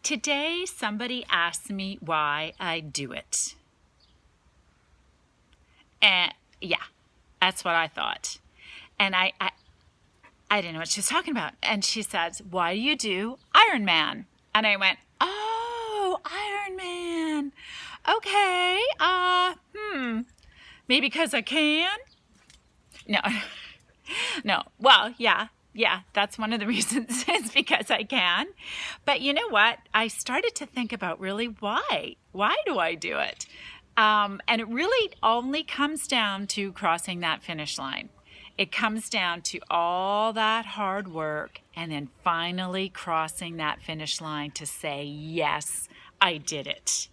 Today, somebody asked me why I do it. And yeah, that's what I thought. And I didn't know what she was talking about. And she says, why do you do Ironman? And I went, oh, Ironman. Okay, maybe because I can? No, no. Well, yeah, that's one of the reasons is because I can. But you know what? I started to think about really why. Why do I do it? And it really only comes down to crossing that finish line. It comes down to all that hard work and then finally crossing that finish line to say, yes, I did it.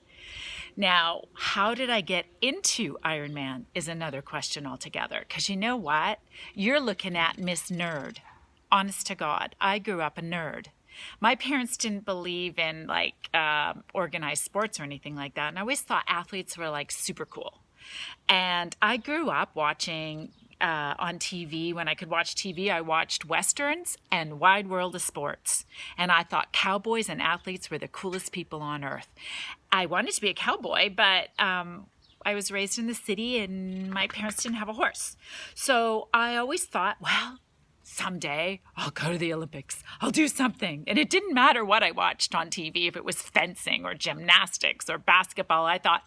Now, how did I get into Ironman is another question altogether. Because you know what? You're looking at Miss Nerd. Honest to God, I grew up a nerd. My parents didn't believe in organized sports or anything like that. And I always thought athletes were super cool. And I grew up watching on TV. When I could watch TV, I watched Westerns and Wide World of Sports. And I thought cowboys and athletes were the coolest people on earth. I wanted to be a cowboy, but I was raised in the city and my parents didn't have a horse. So I always thought, well, someday I'll go to the Olympics. I'll do something. And it didn't matter what I watched on TV, if it was fencing or gymnastics or basketball. I thought,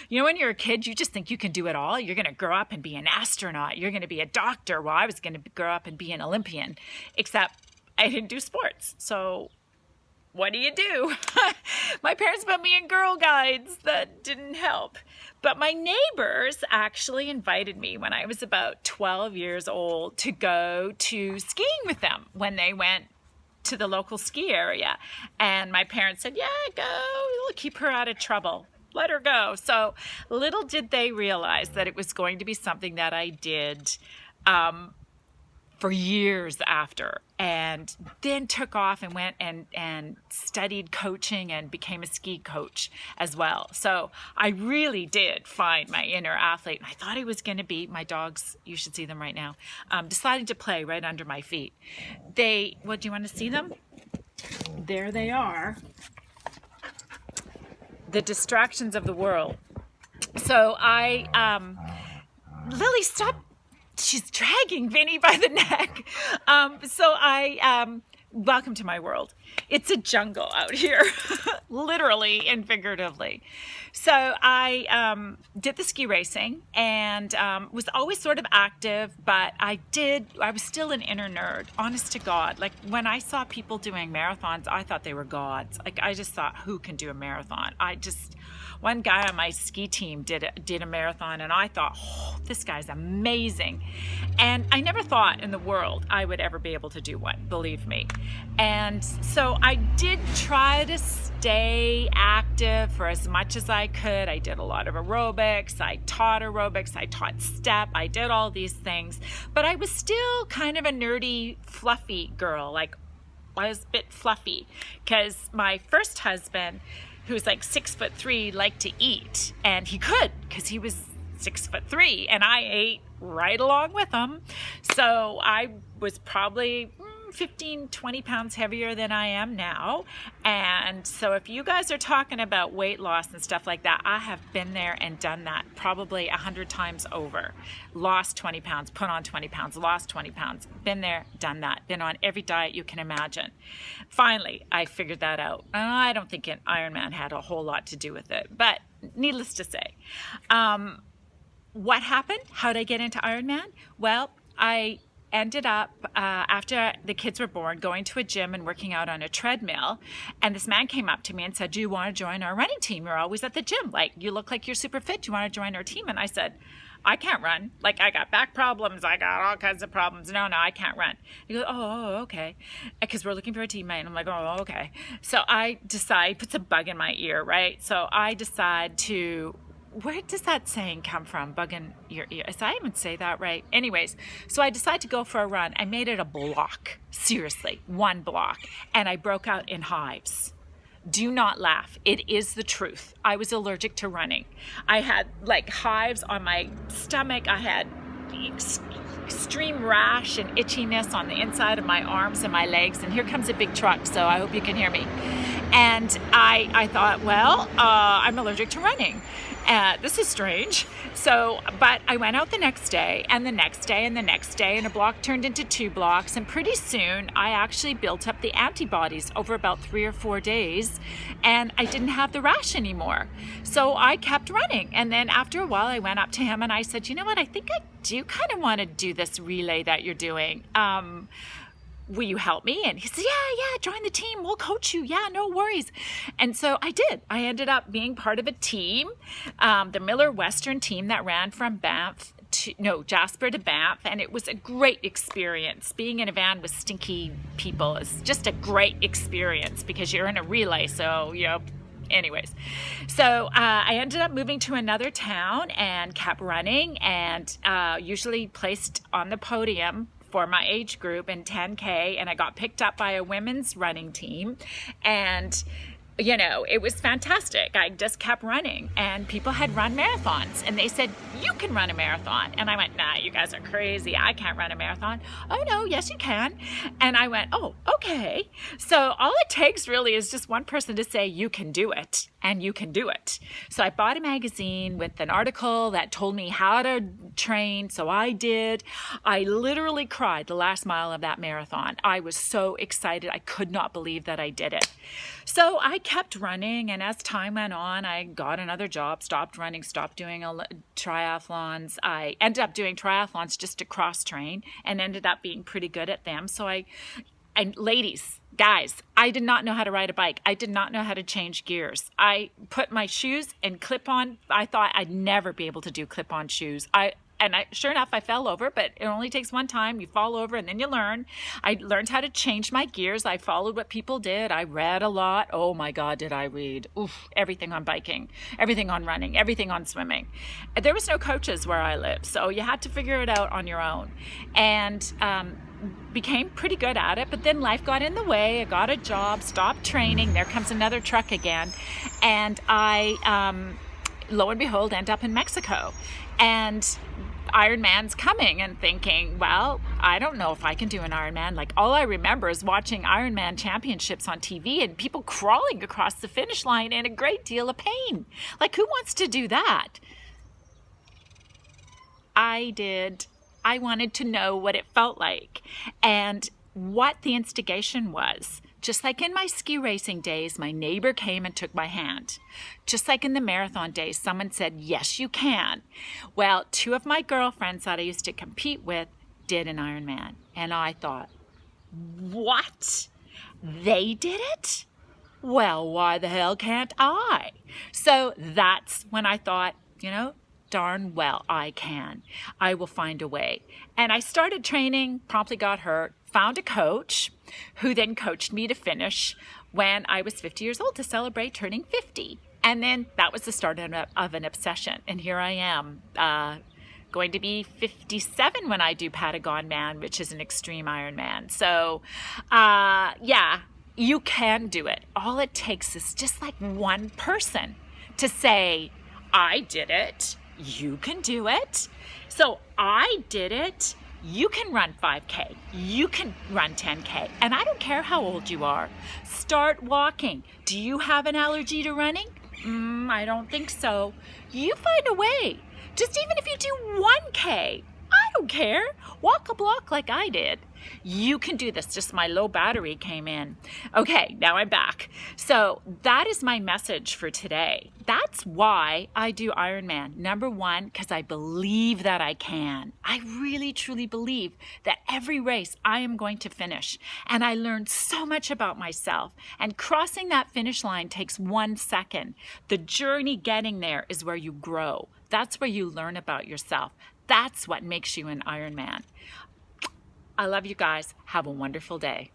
when you're a kid, you just think you can do it all. You're going to grow up and be an astronaut. You're going to be a doctor. Well, I was going to grow up and be an Olympian, except I didn't do sports. So what do? My parents put me in Girl Guides. That didn't help. But my neighbors actually invited me when I was about 12 years old to go to skiing with them when they went to the local ski area. And my parents said, yeah, go. It'll keep her out of trouble. Let her go. So little did they realize that it was going to be something that I did for years after, and then took off and went and studied coaching and became a ski coach as well. So I really did find my inner athlete. I thought I was going to be, my dogs, you should see them right now, deciding to play right under my feet. Do you want to see them? There they are. The distractions of the world. So Lily, stop. She's dragging Vinny by the neck. Welcome to my world. It's a jungle out here, literally and figuratively. So I did the ski racing and was always sort of active, but I was still an inner nerd, honest to God. Like when I saw people doing marathons, I thought they were gods. I just thought, who can do a marathon? One guy on my ski team did a marathon, and I thought, oh, this guy's amazing. And I never thought in the world I would ever be able to do one, believe me. And so I did try to stay active for as much as I could. I did a lot of aerobics. I taught step. I did all these things. But I was still kind of a nerdy, fluffy girl. I was a bit fluffy because my first husband, who was 6'3", liked to eat, and he could because he was 6'3", and I ate right along with him. So I was probably 15, 20 pounds heavier than I am now. And so if you guys are talking about weight loss and stuff like that, I have been there and done that probably 100 times over. Lost 20 pounds, put on 20 pounds, lost 20 pounds. Been there, done that. Been on every diet you can imagine. Finally, I figured that out. I don't think an Ironman had a whole lot to do with it, but needless to say. What happened? How did I get into Ironman? Well, I ended up, after the kids were born, going to a gym and working out on a treadmill. And this man came up to me and said, do you want to join our running team? You're always at the gym. You look like you're super fit. Do you want to join our team? And I said, I can't run. I got back problems. I got all kinds of problems. No, I can't run. He goes, oh, okay. Because we're looking for a teammate. And I'm like, oh, okay. So I decide, puts a bug in my ear, right? So I decide to, where does that saying come from? Bug in your ear. Did I even say that right? Anyways, so I decided to go for a run. I made it a block. Seriously, one block. And I broke out in hives. Do not laugh. It is the truth. I was allergic to running. I had hives on my stomach. I had extreme rash and itchiness on the inside of my arms and my legs. And here comes a big truck, so I hope you can hear me. And I thought, well, I'm allergic to running. This is strange. So, but I went out the next day and the next day and the next day, and a block turned into 2 blocks. And pretty soon I actually built up the antibodies over about 3 or 4 days, and I didn't have the rash anymore. So I kept running. And then after a while, I went up to him and I said, you know what? I think I do kind of want to do this relay that you're doing. Will you help me? And he said, yeah, join the team. We'll coach you. Yeah, no worries. And so I did. I ended up being part of a team, the Miller Western team that ran from Jasper to Banff. And it was a great experience. Being in a van with stinky people is just a great experience because you're in a relay. So, anyways, so I ended up moving to another town and kept running, and usually placed on the podium for my age group in 10K, and I got picked up by a women's running team, and it was fantastic. I just kept running, and people had run marathons, and they said, you can run a marathon. And I went, nah, you guys are crazy. I can't run a marathon. Oh, no, yes, you can. And I went, oh, okay. So all it takes really is just one person to say, you can do it, and you can do it. So I bought a magazine with an article that told me how to train. So I did. I literally cried the last mile of that marathon. I was so excited. I could not believe that I did it. So I kept running, and as time went on, I got another job, stopped running, stopped doing triathlons. I ended up doing triathlons just to cross-train and ended up being pretty good at them. And ladies, guys, I did not know how to ride a bike. I did not know how to change gears. I put my shoes in clip-on. I thought I'd never be able to do clip-on shoes. Sure enough, I fell over, but it only takes one time. You fall over and then you learn. I learned how to change my gears. I followed what people did. I read a lot. Oh my God, did I read? Oof, everything on biking, everything on running, everything on swimming. There was no coaches where I lived, so you had to figure it out on your own. And became pretty good at it, but then life got in the way. I got a job, stopped training. There comes another truck again. And I, lo and behold, end up in Mexico. And Ironman's coming, and thinking, well, I don't know if I can do an Ironman. Like, all I remember is watching Ironman championships on TV and people crawling across the finish line in a great deal of pain. Like, who wants to do that? I did. I wanted to know what it felt like and what the instigation was. Just like in my ski racing days, my neighbor came and took my hand. Just like in the marathon days, someone said, yes, you can. Well, 2 of my girlfriends that I used to compete with did an Ironman. And I thought, what? They did it? Well, why the hell can't I? So that's when I thought, darn well, I can. I will find a way. And I started training, promptly got hurt, found a coach who then coached me to finish when I was 50 years old to celebrate turning 50. And then that was the start of an obsession. And here I am, going to be 57 when I do Patagon, which is an extreme Ironman. So, you can do it. All it takes is just like one person to say, I did it. You can do it. So I did it. You can run 5K. You can run 10K. And I don't care how old you are. Start walking. Do you have an allergy to running? I don't think so. You find a way. Just even if you do 1K, I don't care. Walk a block like I did. You can do this. Just my low battery came in. Okay, now I'm back. So that is my message for today. That's why I do Ironman. Number 1, because I believe that I can. I really, truly believe that every race I am going to finish. And I learned so much about myself. And crossing that finish line takes 1 second. The journey getting there is where you grow. That's where you learn about yourself. That's what makes you an Ironman. I love you guys. Have a wonderful day.